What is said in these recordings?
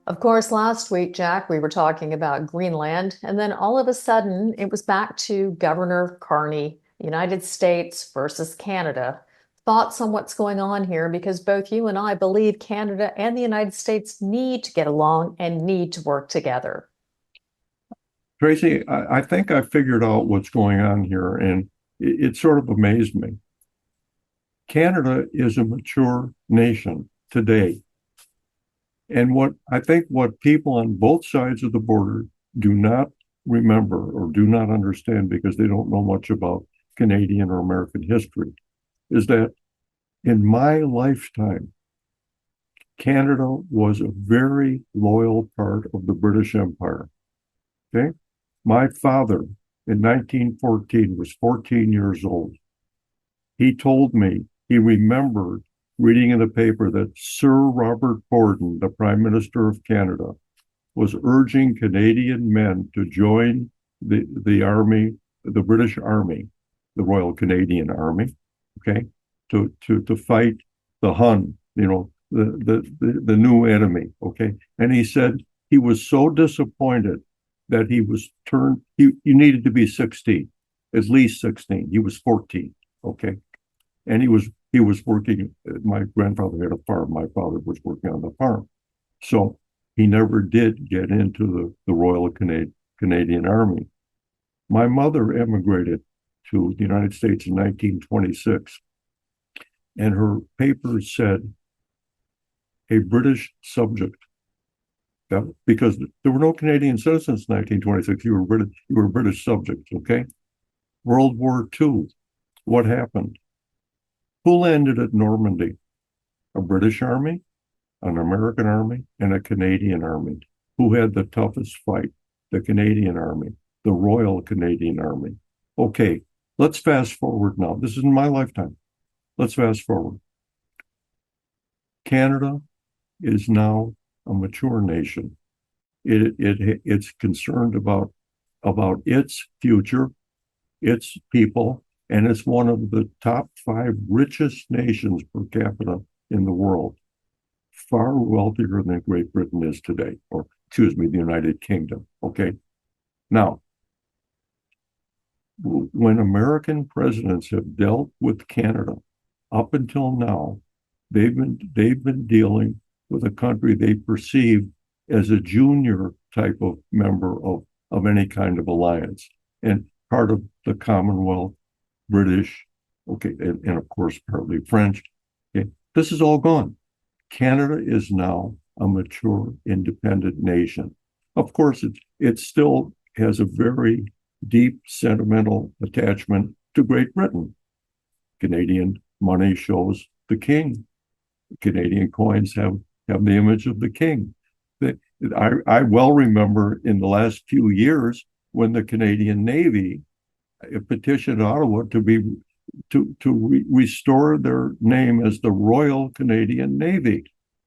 Of course, last week, Jack, we were talking about Greenland, and then all of a sudden it was back to Governor Carney, United States versus Canada. Thoughts on what's going on here? Because both you and I believe Canada and the United States need to get along and need to work together. Tracy, I think I figured out what's going on here, and it sort of amazed me. Canada is a mature nation today. And what people on both sides of the border do not remember or do not understand because they don't know much about Canadian or American history is that in my lifetime, Canada was a very loyal part of the British Empire. Okay. My father in 1914 was 14 years old. He told me he remembered reading in the paper that Sir Robert Borden, the Prime Minister of Canada, was urging Canadian men to join the army, the British Army, the Royal Canadian Army, okay, to fight the Hun, the new enemy, okay. And he said he was so disappointed that he was turned. You needed to be 16, at least 16. He was 14, okay, and he was working. My grandfather had a farm. My father was working on the farm, so he never did get into the Royal Canadian Army. My mother emigrated to the United States in 1926, and her papers said a British subject. Because there were no Canadian citizens in 1926. You were British subjects, okay? World War II, what happened? Who landed at Normandy? A British army, an American army, and a Canadian army. Who had the toughest fight? The Canadian army, the Royal Canadian Army. Okay, let's fast forward now. This is in my lifetime. Let's fast forward. Canada is now a mature nation. It's concerned about its future, its people, and it's one of the top 5 richest nations per capita in the world, far wealthier than Great Britain is today, or excuse me, the United Kingdom. Okay. Now, when American presidents have dealt with Canada up until now, they've been dealing with a country they perceive as a junior type of member of any kind of alliance and part of the Commonwealth, British, okay, and of course partly French. Okay, this is all gone. Canada is now a mature, independent nation. Of course, it still has a very deep sentimental attachment to Great Britain. Canadian money shows the king. Canadian coins have the image of the king. I well remember in the last few years when the Canadian Navy petitioned Ottawa to restore their name as the Royal Canadian Navy.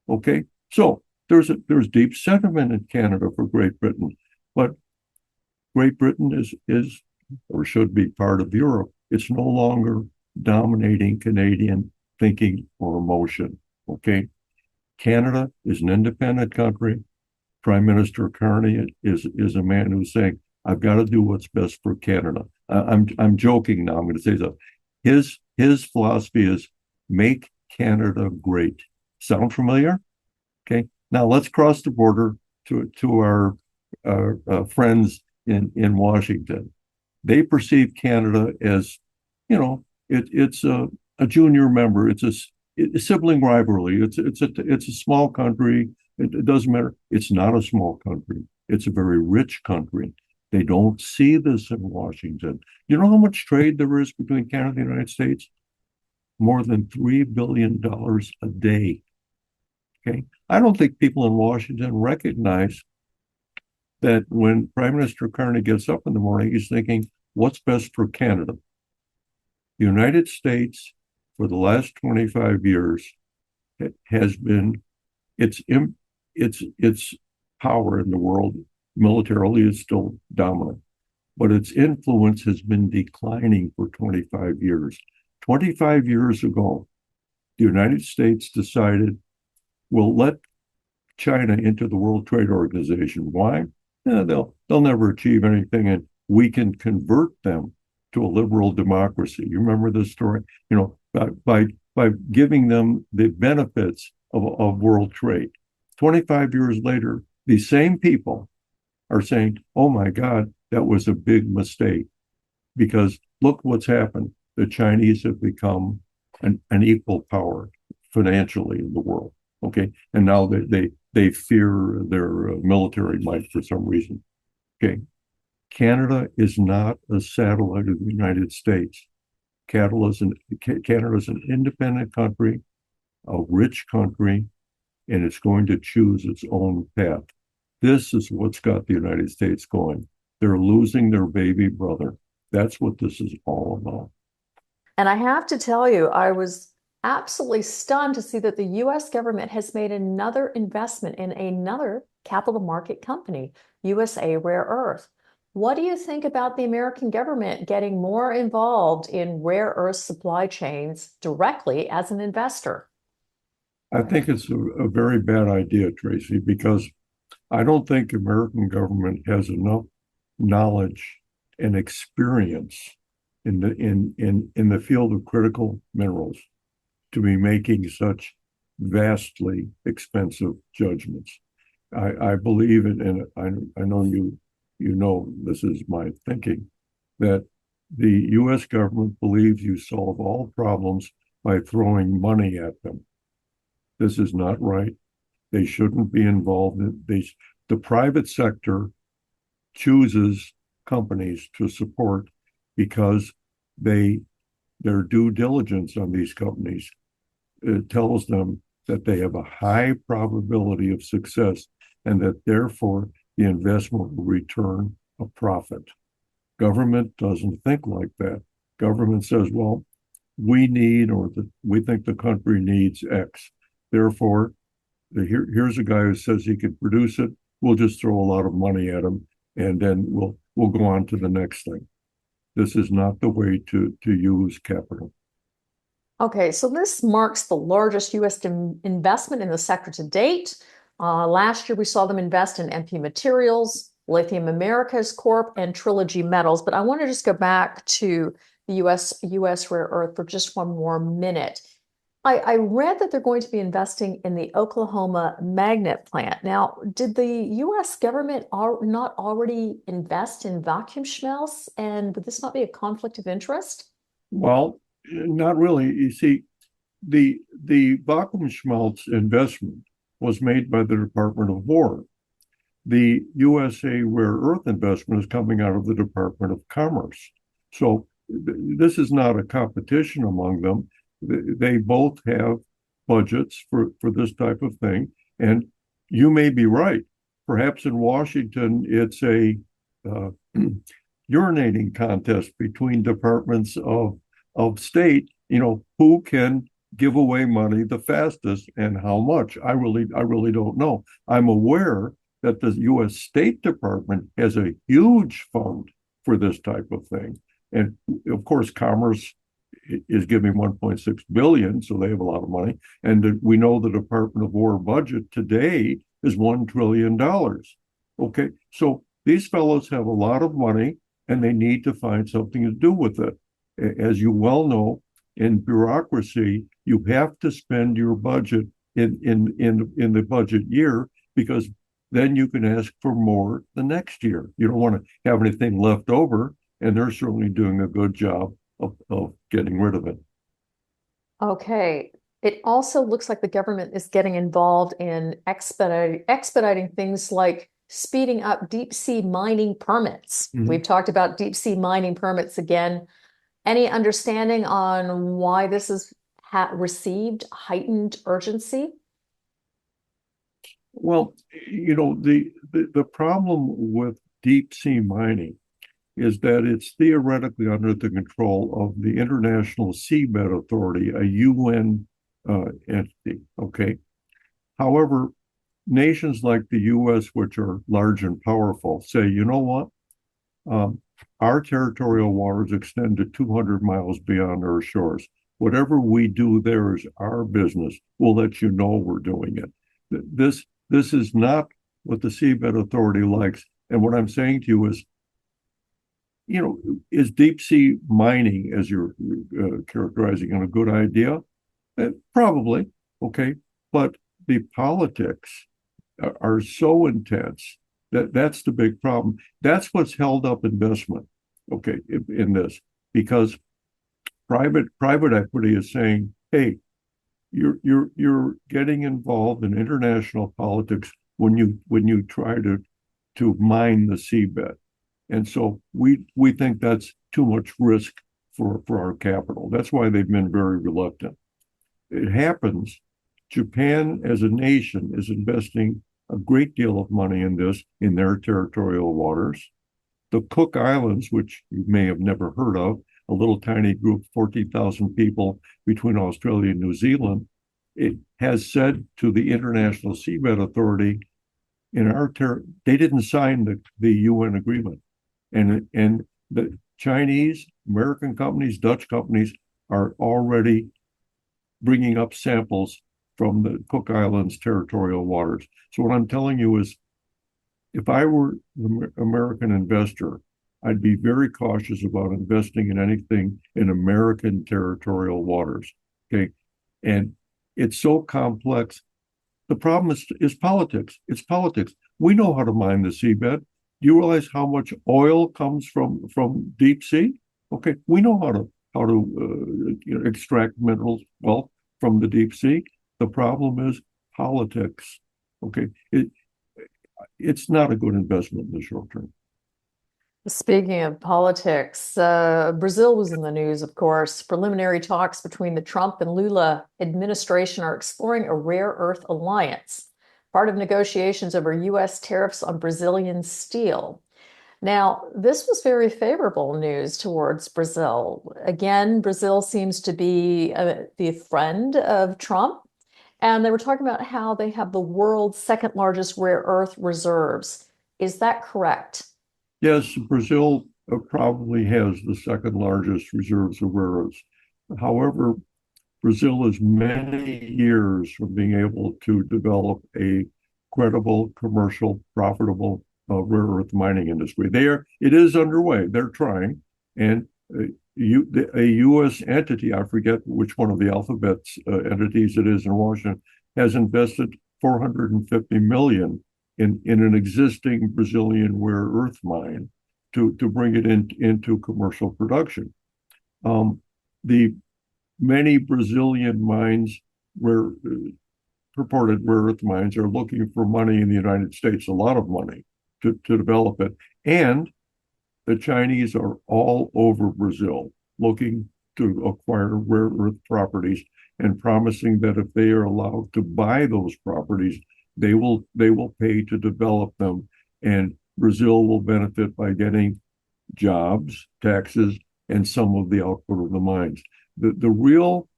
Okay, so there's deep sentiment in Canada for Great Britain, but Great Britain is or should be part of Europe. It's no longer dominating Canadian thinking or emotion. Okay, Canada is an independent country. Prime Minister Carney is a man who's saying, "I've got to do what's best for Canada." I'm joking now. I'm going to say so. His philosophy is make Canada great. Sound familiar? Okay. Now let's cross the border to our friends in Washington. They perceive Canada as, it's a junior member. It's a sibling rivalry. It's a small country. It doesn't matter. It's not a small country. It's a very rich country. They don't see this in Washington. You know how much trade there is between Canada and the United States? More than $3 billion a day. Okay. I don't think people in Washington recognize that when Prime Minister Carney gets up in the morning, he's thinking, what's best for Canada? The United States, for the last 25 years, has been its power in the world militarily is still dominant, but its influence has been declining for 25 years. 25 years ago, the United States decided we'll let China into the World Trade Organization. Why? They'll never achieve anything, and we can convert them to a liberal democracy. You remember this story? By giving them the benefits of world trade. 25 years later, these same people are saying, "Oh my God, that was a big mistake," because look what's happened. The Chinese have become an equal power financially in the world. Okay, and now they fear their military might for some reason. Okay, Canada is not a satellite of the United States. Canada is an independent country, a rich country, and it's going to choose its own path. This is what's got the United States going. They're losing their baby brother. That's what this is all about. And I have to tell you, I was absolutely stunned to see that the US government has made another investment in another capital market company, USA Rare Earth. What do you think about the American government getting more involved in rare earth supply chains directly as an investor? I think it's a very bad idea, Tracy, because I don't think American government has enough knowledge and experience in the field of critical minerals to be making such vastly expensive judgments. I believe it, and I know you know this is my thinking, that the U.S. government believes you solve all problems by throwing money at them. This is not right. They shouldn't be involved. The private sector chooses companies to support because their due diligence on these companies, it tells them that they have a high probability of success and that therefore the investment will return a profit. Government doesn't think like that. Government says, well, we think the country needs X. Therefore, here's a guy who says he can produce it. We'll just throw a lot of money at him, and then we'll go on to the next thing. This is not the way to use capital. Okay, so this marks the largest U.S. investment in the sector to date. Last year, we saw them invest in MP Materials, Lithium Americas Corp, and Trilogy Metals. But I want to just go back to the U.S. rare earth for just one more minute. I read that they're going to be investing in the Oklahoma magnet plant. Now, did the U.S. government not already invest in vacuum schmelz? And would this not be a conflict of interest? Well, not really. You see, the Bakumschmelz investment was made by the Department of War. The USA Rare Earth investment is coming out of the Department of Commerce. So this is not a competition among them. They both have budgets for this type of thing. And you may be right. Perhaps in Washington, it's a urinating contest between departments of state, who can give away money the fastest and how much. I really don't know. I'm aware that the U.S. State Department has a huge fund for this type of thing. And of course, Commerce is giving 1.6 billion, so they have a lot of money. And we know the Department of War budget today is $1 trillion. Okay, so these fellows have a lot of money and they need to find something to do with it. As you well know, in bureaucracy, you have to spend your budget in the budget year, because then you can ask for more the next year. You don't want to have anything left over, and they're certainly doing a good job of getting rid of it. Okay. It also looks like the government is getting involved in expediting things like speeding up deep sea mining permits. Mm-hmm. We've talked about deep sea mining permits again. Any understanding on why this has received heightened urgency? Well, the problem with deep sea mining is that it's theoretically under the control of the International Seabed Authority, a UN entity. Okay. However, nations like the U.S., which are large and powerful, say, you know what? our territorial waters extend to 200 miles beyond our shores. Whatever we do there is our business. We'll let you know we're doing it. This is not what the Seabed Authority likes. And what I'm saying to you is, is deep sea mining, as you're characterizing, a good idea? Probably, okay. But the politics are so intense that's the big problem. That's what's held up investment, okay, in this, because private equity is saying, hey, you're getting involved in international politics when you try to mine the seabed. And so we think that's too much risk for our capital. That's why they've been very reluctant. It happens. Japan as a nation is investing a great deal of money in this in their territorial waters. The Cook Islands, which you may have never heard of, a little tiny group, 14,000 people between Australia and New Zealand, it has said to the International Seabed Authority, they didn't sign the UN agreement. And the Chinese, American companies, Dutch companies are already bringing up samples from the Cook Islands territorial waters. So what I'm telling you is, if I were an American investor, I'd be very cautious about investing in anything in American territorial waters. Okay. And it's so complex. The problem is politics. It's politics. We know how to mine the seabed. Do you realize how much oil comes from deep sea? Okay, we know how to extract minerals wealth from the deep sea. The problem is politics. Okay, it's not a good investment in the short term. Speaking of politics, Brazil was in the news, of course. Preliminary talks between the Trump and Lula administration are exploring a rare earth alliance, part of negotiations over U.S. tariffs on Brazilian steel. Now, this was very favorable news towards Brazil. Again, Brazil seems to be the friend of Trump, and they were talking about how they have the world's second largest rare earth reserves. Is that correct? Yes, Brazil probably has the second largest reserves of rare earths. However, Brazil is many years from being able to develop a credible, commercial, profitable rare earth mining industry. It is underway. They're trying, and a U.S. entity, I forget which one of the alphabet's entities it is in Washington, has invested 450 million in an existing Brazilian rare earth mine to bring it into commercial production. The many Brazilian mines, purported rare earth mines, are looking for money in the United States, a lot of money to develop it. And the Chinese are all over Brazil looking to acquire rare earth properties and promising that if they are allowed to buy those properties, they will pay to develop them, and Brazil will benefit by getting jobs, taxes, and some of the output of the mines. The real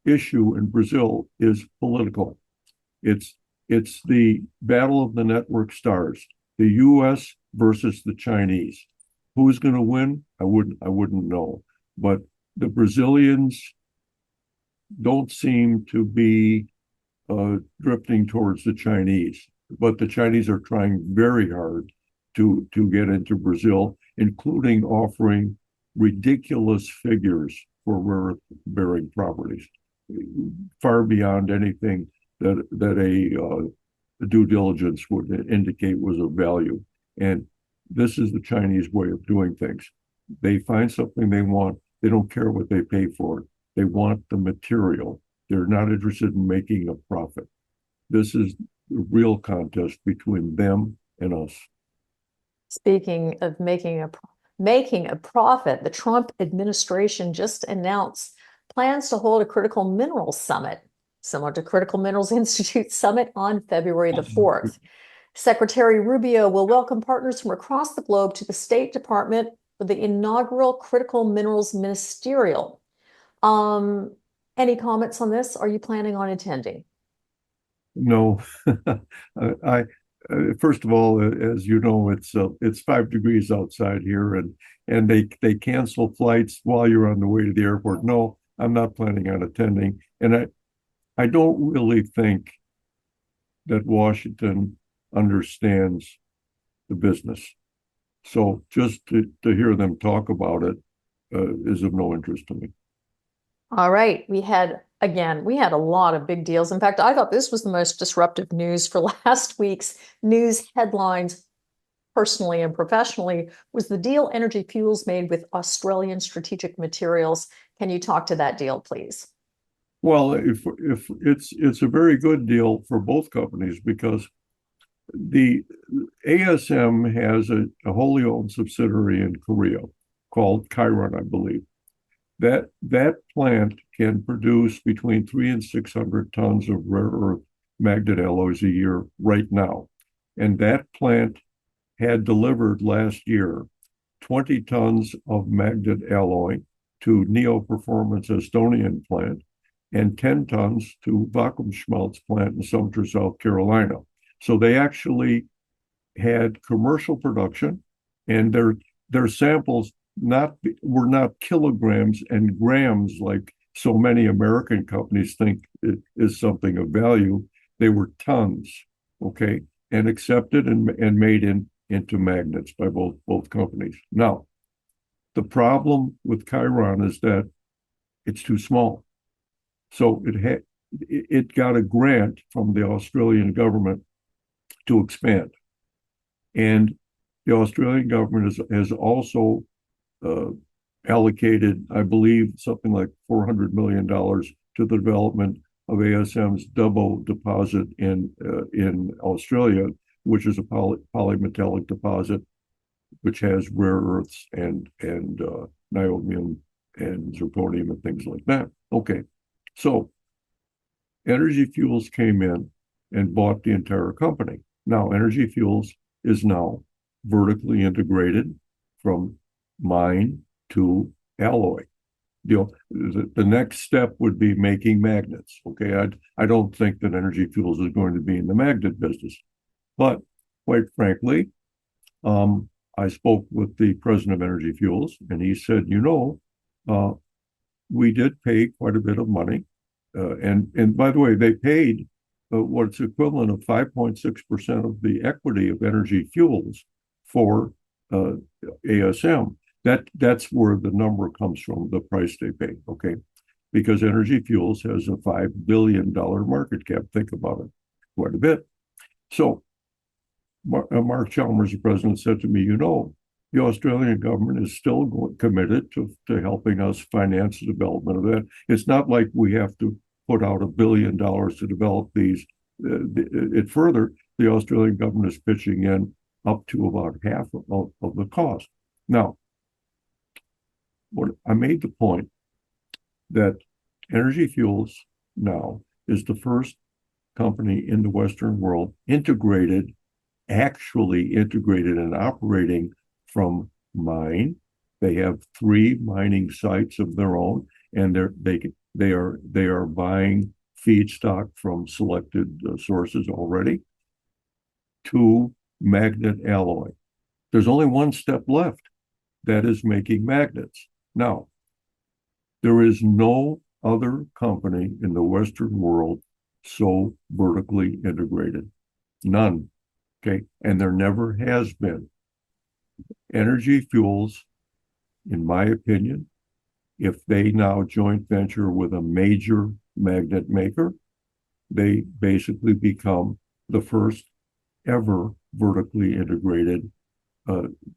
issue in Brazil is political. It's the battle of the network stars, the U.S. versus the Chinese. Who's going to win? I wouldn't know. But the Brazilians don't seem to be drifting towards the Chinese. But the Chinese are trying very hard to get into Brazil, including offering ridiculous figures for rare earth bearing properties, far beyond anything that a due diligence would indicate was of value. And this is the Chinese way of doing things. They find something they want. They don't care what they pay for it. They want the material. They're not interested in making a profit. This is the real contest between them and us. Speaking of making a profit, the Trump administration just announced plans to hold a critical minerals summit, similar to Critical Minerals Institute summit on February the 4th. Secretary Rubio will welcome partners from across the globe to the State Department for the inaugural Critical Minerals Ministerial. Any comments on this? Are you planning on attending? No, I First of all, as you know, it's 5 degrees outside here, and they cancel flights while you're on the way to the airport. No, I'm not planning on attending, and I don't really think that Washington understands the business. So just to hear them talk about it is of no interest to me. All right. We had a lot of big deals. In fact, I thought this was the most disruptive news for last week's news headlines, personally and professionally, was the deal Energy Fuels made with Australian Strategic Materials. Can you talk to that deal, please? Well, if it's a very good deal for both companies because the ASM has a wholly owned subsidiary in Korea called Chiron, I believe. That plant can produce between 300 and 600 tons of rare earth magnet alloys a year right now. And that plant had delivered last year 20 tons of magnet alloy to Neo Performance Estonian plant and 10 tons to Vacuumschmelz plant in Sumter, South Carolina. So they actually had commercial production, and their samples not were not kilograms and grams like so many American companies think it is something of value. They were tons, okay, and accepted and made into magnets by both companies. Now, the problem with Chiron is that it's too small. So it got a grant from the Australian government to expand. And the Australian government has also uh, allocated, I believe, something like $400 million to the development of ASM's Dubbo deposit in Australia, which is a polymetallic deposit, which has rare earths and niobium and zirconium and things like that. Okay, so Energy Fuels came in and bought the entire company. Now, Energy Fuels is now vertically integrated from mine to alloy. The next step would be making magnets. Okay, I don't think that Energy Fuels is going to be in the magnet business, but quite frankly, I spoke with the president of Energy Fuels, and he said, uh, we did pay quite a bit of money, and by the way, they paid what's equivalent of 5.6% of the equity of Energy Fuels for uh, ASM. That's where the number comes from, the price they pay. Okay, because Energy Fuels has a $5 billion market cap. Think about it, quite a bit. So Mark Chalmers, the president, said to me, the Australian government is still committed to helping us finance the development of that. It's not like we have to put out $1 billion to develop these. It further, the Australian government is pitching in up to about half of the cost. Now, I made the point that Energy Fuels now is the first company in the Western world actually integrated and operating from mine. They have 3 mining sites of their own, and they are buying feedstock from selected sources already to magnet alloy. There's only one step left. That is making magnets. Now, there is no other company in the Western world so vertically integrated. None. Okay. And there never has been. Energy Fuels, in my opinion, if they now joint venture with a major magnet maker, they basically become the first ever vertically integrated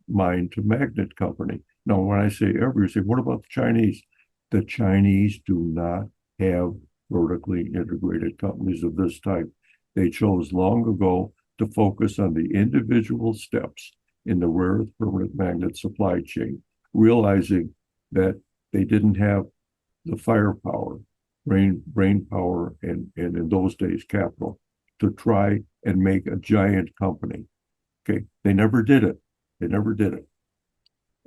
mine to magnet company. Now, when I say ever, you say, what about the Chinese? The Chinese do not have vertically integrated companies of this type. They chose long ago to focus on the individual steps in the rare earth permanent magnet supply chain, realizing that they didn't have the firepower, brain power, and in those days, capital, to try and make a giant company. Okay, they never did it. They never did it.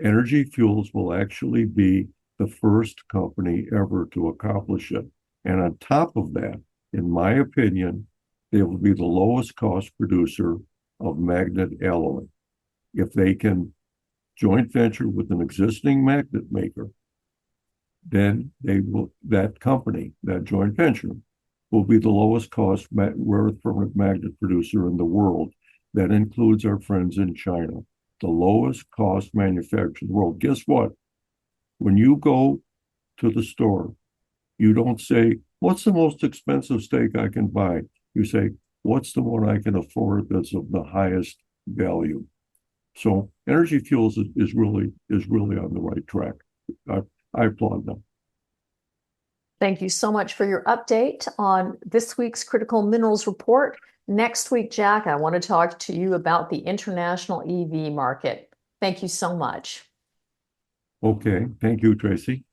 Energy Fuels will actually be the first company ever to accomplish it. And on top of that, in my opinion, they will be the lowest cost producer of magnet alloy. If they can joint venture with an existing magnet maker, then that company, that joint venture, will be the lowest cost rare earth permanent magnet producer in the world. That includes our friends in China, the lowest cost manufacturer in the world. Guess what? When you go to the store, you don't say, what's the most expensive steak I can buy? You say, what's the one I can afford that's of the highest value? So Energy Fuels is really on the right track. I applaud them. Thank you so much for your update on this week's Critical Minerals Report. Next week, Jack, I want to talk to you about the international EV market. Thank you so much. Okay. Thank you, Tracy.